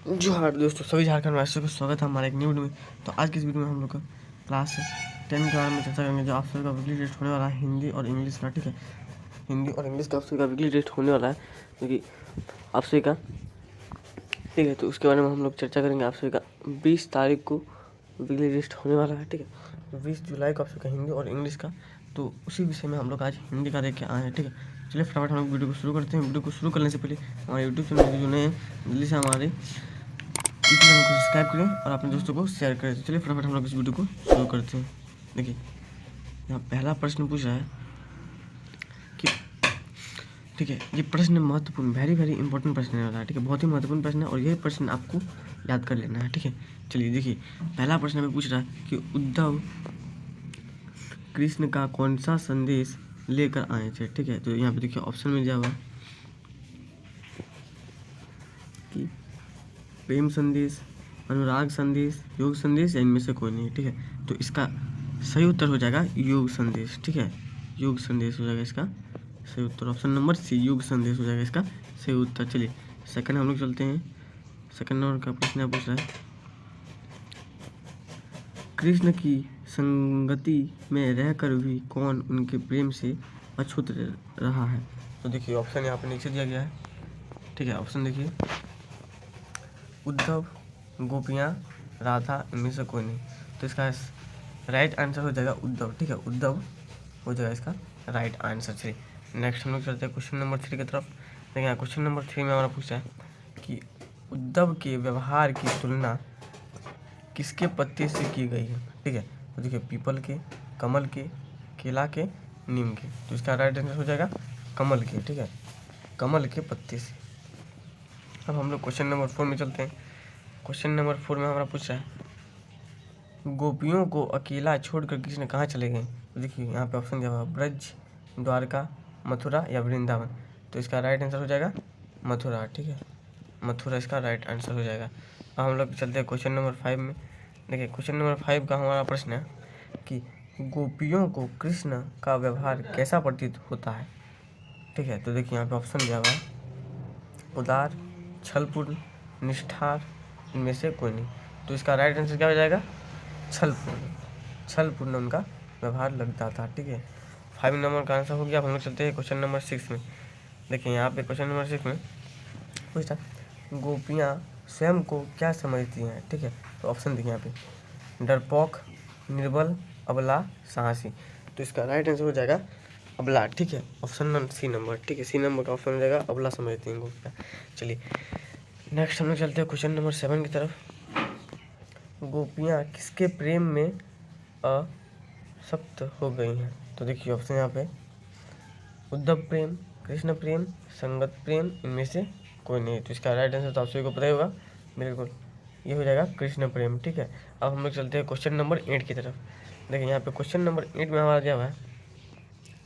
जोहार दोस्तों, सभी झारखंड वासियों को स्वागत है हमारे एक न्यू वीडियो में। तो आज की इस वीडियो में हम लोग का क्लास 10 के बारे में चर्चा करेंगे। जो आप सभी का वीकली टेस्ट होने वाला है हिंदी और इंग्लिश का, ठीक है। हिंदी और इंग्लिश का आप सभी का वीकली टेस्ट होने वाला है, क्योंकि आप सभी का, ठीक है। तो उसके बारे में हम लोग चर्चा करेंगे। आप सभी का 20 तारीख को वीकली टेस्ट होने वाला है, ठीक है। 20 जुलाई को आप सभी का हिंदी और इंग्लिश का, तो उसी विषय में हम लोग आज हिंदी का देख के आए हैं, ठीक है। चलिए फटाफट हम लोग वीडियो को शुरू करते हैं। वीडियो को शुरू करने से पहले हमारे यूट्यूब चैनल जो नए जल्दी से हमारे चैनल को सब्सक्राइब करें और अपने दोस्तों को शेयर करें। तो चलिए फटाफट हम लोग इस वीडियो को शुरू करते हैं। देखिए, यहाँ पहला प्रश्न पूछ रहा है कि, ठीक है, ये प्रश्न महत्वपूर्ण, वेरी इंपॉर्टेंट प्रश्न है वाला है, ठीक है। बहुत ही महत्वपूर्ण प्रश्न है और ये प्रश्न आपको याद कर लेना है, ठीक है। चलिए देखिए, पहला प्रश्न हमें पूछ रहा है कि उद्धव कृष्ण का कौन सा संदेश लेकर आए थे, ठीक है। तो यहाँ पे देखिए ऑप्शन में दिया हुआ कि प्रेम संदेश, अनुराग संदेश, योग संदेश या इनमें से कोई नहीं, ठीक है। तो इसका सही उत्तर हो जाएगा योग संदेश, ठीक है। योग संदेश हो जाएगा इसका सही उत्तर। ऑप्शन नंबर सी, योग संदेश हो जाएगा इसका सही उत्तर। चलिए सेकंड हम लोग चलते हैं। सेकंड नंबर का प्रश्न पूछ रहा है, कृष्ण की संगति में रहकर भी कौन उनके प्रेम से अछूत रहा है। तो देखिए ऑप्शन यहाँ पर नीचे दिया गया है, ठीक है। ऑप्शन देखिए, उद्धव, गोपियाँ, राधा, इनमें से कोई नहीं। तो इसका राइट आंसर हो जाएगा उद्धव, ठीक है। उद्धव हो जाएगा इसका राइट आंसर। चलिए नेक्स्ट हम लोग चलते हैं क्वेश्चन नंबर 3 की तरफ। देखिए क्वेश्चन नंबर 3 में हमारा पूछा है कि उद्धव के व्यवहार की तुलना किसके पत्ते से की गई है, ठीक है। तो देखिए पीपल के, कमल के, केला के, नीम के। तो इसका राइट आंसर हो जाएगा कमल के, ठीक है, कमल के पत्ते से। अब हम लोग क्वेश्चन नंबर 4 में चलते हैं। क्वेश्चन नंबर 4 में हमारा पूछ रहा है, गोपियों को अकेला छोड़कर कृष्ण कहाँ चले गए। तो देखिए यहाँ पे ऑप्शन दिया हुआ, ब्रज, द्वारका, मथुरा या वृंदावन। तो इसका राइट आंसर हो जाएगा मथुरा, ठीक है। मथुरा इसका राइट आंसर हो जाएगा। अब हम लोग चलते हैं क्वेश्चन नंबर 5 में। देखिए क्वेश्चन नंबर 5 का हमारा प्रश्न है कि गोपियों को कृष्ण का व्यवहार कैसा प्रतीत होता है, ठीक है। तो देखिए यहाँ पे ऑप्शन दिया हुआ है, उदार, छलपूर्ण, निष्ठार, इनमें से कोई नहीं। तो इसका राइट आंसर क्या हो जाएगा, छलपूर्ण। छलपूर्ण उनका व्यवहार लगता था, ठीक है। 5 नंबर का आंसर हो गया। अब हम लोग चलते हैं क्वेश्चन नंबर 6 में। देखिए यहाँ पे क्वेश्चन नंबर 6 में पूछता, गोपियाँ स्वयं को क्या समझती हैं, ठीक है। तो ऑप्शन देखिए यहाँ पे, डरपोक, निर्बल, अबला, साहसी। तो इसका राइट आंसर हो जाएगा अबला, ठीक है। ऑप्शन सी नंबर, ठीक है, सी नंबर का ऑप्शन हो जाएगा अबला समझती हैं गोपियाँ। चलिए नेक्स्ट हम लोग चलते हैं क्वेश्चन नंबर 7 की तरफ। गोपियाँ किसके प्रेम में असक्त हो गई हैं। तो देखिए ऑप्शन यहाँ पे, उद्धव प्रेम, कृष्ण प्रेम, संगत प्रेम, इनमें से कोई नहीं। तो इसका राइट आंसर तो आप सभी को पता ही होगा, बिल्कुल ये हो जाएगा कृष्ण प्रेम, ठीक है। अब हम लोग चलते हैं क्वेश्चन नंबर 8 की तरफ। देखिए यहाँ पे क्वेश्चन नंबर 8 में हमारा दिया हुआ है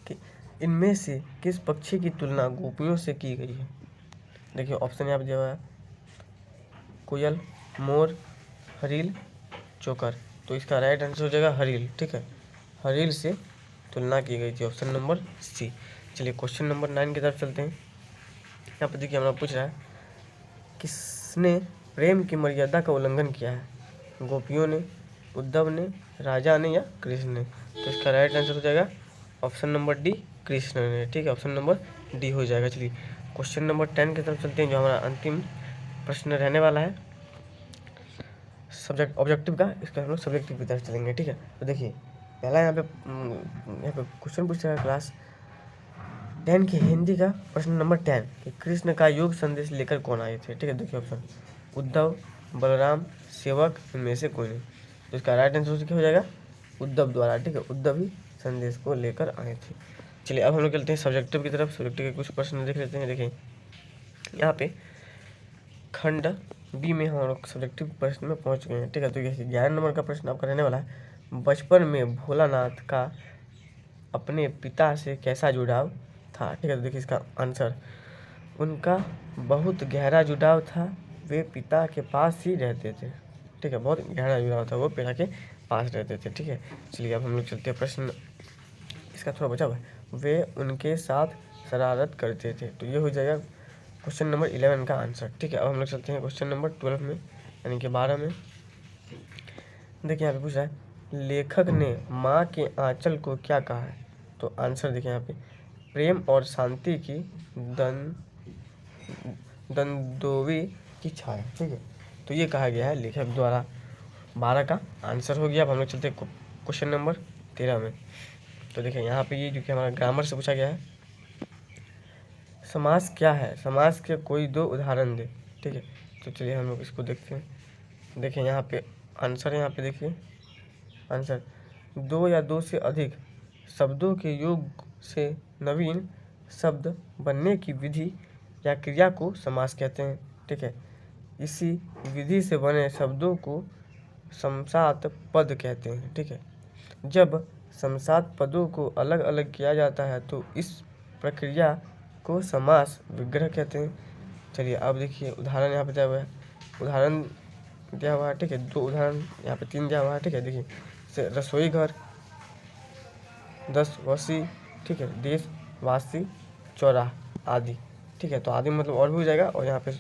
कि इनमें से किस पक्षी की तुलना गोपियों से की गई है। देखिए ऑप्शन यहाँ पे दिया हुआ है, कोयल, मोर, हरील, चोकर। तो इसका राइट आंसर हो जाएगा हरील, ठीक है। हरील से तुलना की गई थी, ऑप्शन नंबर सी। चलिए क्वेश्चन नंबर 9 की तरफ चलते हैं। यहाँ पर देखिए हमारा पूछ रहा है, किसने प्रेम की मर्यादा का उल्लंघन किया है। गोपियों ने, उद्धव ने, राजा ने या कृष्ण ने। तो इसका राइट आंसर हो जाएगा ऑप्शन नंबर डी, कृष्ण ने, ठीक है। ऑप्शन नंबर डी हो जाएगा। चलिए क्वेश्चन नंबर 10 की तरफ चलते हैं, जो हमारा अंतिम प्रश्न रहने वाला है सब्जेक्ट ऑब्जेक्टिव का। इसका हम लोग सब्जेक्टिव की तरफ चलेंगे, ठीक है। तो देखिए पहला यहाँ पे क्वेश्चन पूछ रहा है क्लास 10 की हिंदी का प्रश्न नंबर 10 कि कृष्ण का योग संदेश लेकर कौन आए थे, ठीक है। देखिए ऑप्शन, उद्धव, बलराम, सेवक, इनमें से कोई नहीं। तो इसका राइट आंसर क्या हो जाएगा, उद्धव द्वारा, ठीक है। उद्धव ही संदेश को लेकर आए थे। चलिए अब हम लोग चलते हैं सब्जेक्टिव की तरफ। सब्जेक्टिव के कुछ प्रश्न देख लेते हैं। देखिए यहाँ पे खंड बी में हम लोग सब्जेक्टिव प्रश्न में पहुँच गए हैं, ठीक है। तो ये 11 नंबर का प्रश्न आपका रहने वाला है, बचपन में भोलानाथ का अपने पिता से कैसा जुड़ाव था, ठीक है। तो देखिए इसका आंसर, उनका बहुत गहरा जुड़ाव था, वे पिता के पास ही रहते थे, ठीक है। बहुत गहरा जुड़ाव था, वो पिता के पास रहते थे, ठीक है। चलिए अब हम लोग चलते हैं प्रश्न, इसका थोड़ा बचा हुआ है, वे उनके साथ शरारत करते थे। तो ये हो जाएगा क्वेश्चन नंबर 11 का आंसर। ठीक है, अब हम लोग चलते हैं क्वेश्चन नंबर 12 में, यानी कि 12 में। देखिए यहाँ पे पूछ रहा है, लेखक ने माँ के आंचल को क्या कहा है? तो आंसर देखिए यहाँ पे, प्रेम और शांति की दंदोवी की छाया। ठीक है, तो ये कहा गया है लेखक द्वारा। 12 का आंसर हो गया। अब हम लोग चलते हैं क्वेश्चन नंबर 13 में। तो देखिए यहाँ पे ये जो कि हमारा ग्रामर से पूछा गया है, समास क्या है? समास के कोई 2 उदाहरण दे। ठीक है, तो चलिए हम लोग इसको देखते हैं। देखिए यहाँ पे आंसर है, यहाँ पे देखिए आंसर, 2 या 2 से अधिक शब्दों के योग से नवीन शब्द बनने की विधि या क्रिया को समास कहते हैं। ठीक है, इसी विधि से बने शब्दों को समसात पद कहते हैं। ठीक है, जब समसात पदों को अलग अलग किया जाता है तो इस प्रक्रिया को समास विग्रह कहते हैं। चलिए अब देखिए उदाहरण यहाँ पे दिया हुआ है, उदाहरण दिया हुआ है। ठीक है, 2 उदाहरण यहाँ पे 3 दिया हुआ है। ठीक है, देखिए से रसोई घर, 10 वासी, ठीक है, देशवासी, चौराहा आदि। ठीक है, तो आदि मतलब और भी हो जाएगा, और यहाँ पे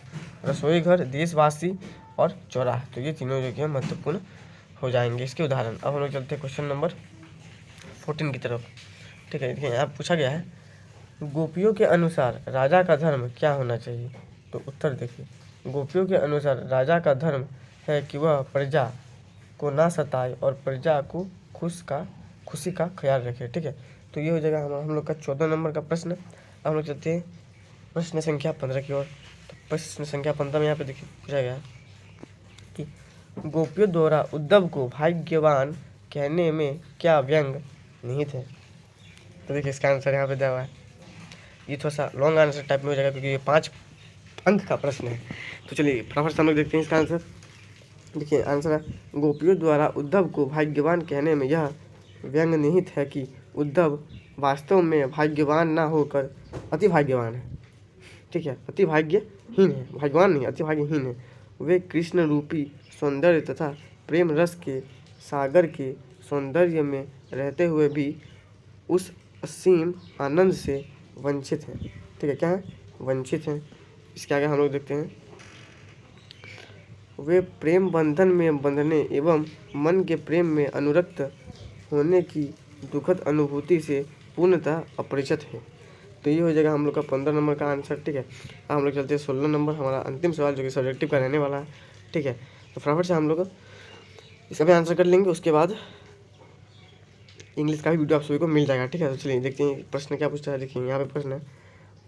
रसोई घर, देशवासी और चौराहा, तो ये तीनों जो कि महत्वपूर्ण हो जाएंगे इसके उदाहरण। अब हम लोग चलते हैं क्वेश्चन नंबर 14 की तरफ। ठीक है, देखिए यहाँ पूछा गया है, गोपियों के अनुसार राजा का धर्म क्या होना चाहिए? तो उत्तर देखिए, गोपियों के अनुसार राजा का धर्म है कि वह प्रजा को ना सताए और प्रजा को खुशी का ख्याल रखे। ठीक है, तो ये हो जाएगा हम लोग का 14 नंबर का प्रश्न। अब हम लोग चलते हैं प्रश्न संख्या 15 की ओर। तो प्रश्न संख्या 15 में यहाँ पे देखिए पूछा गया है कि गोपियों द्वारा उद्धव को भाग्यवान कहने में क्या व्यंग निहित है? तो देखिए इसका आंसर यहाँ पे दिया हुआ है। ये थोड़ा सा लॉन्ग आंसर टाइप में हो जाएगा क्योंकि ये 5 अंक का प्रश्न है। तो चलिए फटाफट से हम लोग देखते हैं इसका आंसर। देखिए आंसर है, गोपियों द्वारा उद्धव को भाग्यवान कहने में यह व्यंग निहित है कि उद्धव वास्तव में भाग्यवान ना होकर अति भाग्यवान है। ठीक है, अति भाग्यहीन है, भाग्यवान नहीं, अति भाग्यहीन है। वे कृष्ण रूपी सौंदर्य तथा प्रेम रस के सागर के सौंदर्य में रहते हुए भी उस असीम आनंद से वंचित हैं। ठीक है, क्या है? वंचित हैं। इसके आगे हम लोग देखते हैं, वे प्रेम बंधन में बंधने एवं मन के प्रेम में अनुरक्त होने की दुखद अनुभूति से पूर्णतः अपरिचित है। तो ये हो जाएगा हम लोग का 15 नंबर का आंसर। ठीक है, अब हम लोग चलते हैं 16 नंबर, हमारा अंतिम सवाल जो कि सब्जेक्टिव का रहने वाला है। ठीक है, तो फटाफट से हम लोग इसका भी आंसर कर लेंगे, उसके बाद इंग्लिश का भी वीडियो आप सभी को मिल जाएगा। ठीक है, तो चलिए देखते हैं प्रश्न क्या पूछता है। देखिए यहाँ पे प्रश्न है,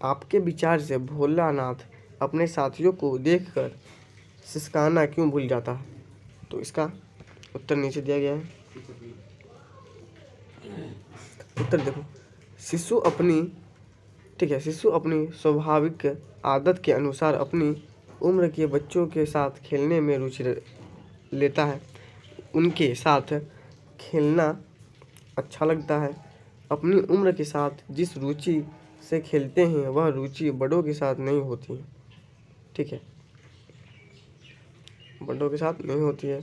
आपके विचार से भोलानाथ अपने साथियों को देखकर सिसकाना क्यों भूल जाता है? तो इसका उत्तर नीचे दिया गया है। उत्तर देखो, शिशु अपनी स्वाभाविक आदत के अनुसार अपनी उम्र के बच्चों के साथ खेलने में रुचि लेता है। उनके साथ खेलना अच्छा लगता है। अपनी उम्र के साथ जिस रुचि से खेलते हैं वह रुचि बड़ों के साथ नहीं होती है। ठीक है, बड़ों के साथ नहीं होती है।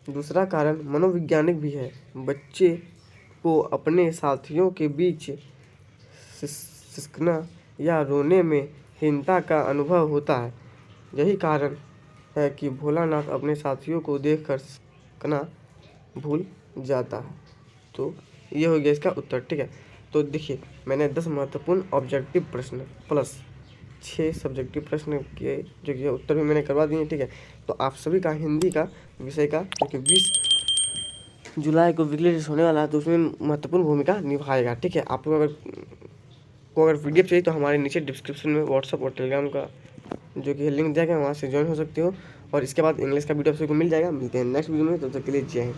दूसरा कारण मनोवैज्ञानिक भी है। बच्चे को अपने साथियों के बीच सिसकना या रोने में हीनता का अनुभव होता है। यही कारण है कि भोलानाथ अपने साथियों को देखकर सिसकना भूल जाता है। तो ये हो गया इसका उत्तर। ठीक है, तो देखिए मैंने 10 महत्वपूर्ण ऑब्जेक्टिव प्रश्न प्लस 6 सब्जेक्टिव प्रश्न के जो कि उत्तर भी मैंने करवा दिए। ठीक है, तो आप सभी का हिंदी का विषय का क्योंकि 20 जुलाई को वीकली टेस्ट होने वाला है तो उसमें महत्वपूर्ण भूमिका निभाएगा। ठीक है, आप लोग अगर PDF चाहिए तो हमारे नीचे डिस्क्रिप्शन में व्हाट्सअप और टेलीग्राम का जो कि लिंक दिया गया वहाँ से ज्वाइन हो सकते हो। और इसके बाद इंग्लिश का वीडियो आप सभी को मिल जाएगा। मिलते हैं नेक्स्ट वीडियो में, तब तक के लिए जय हिंद।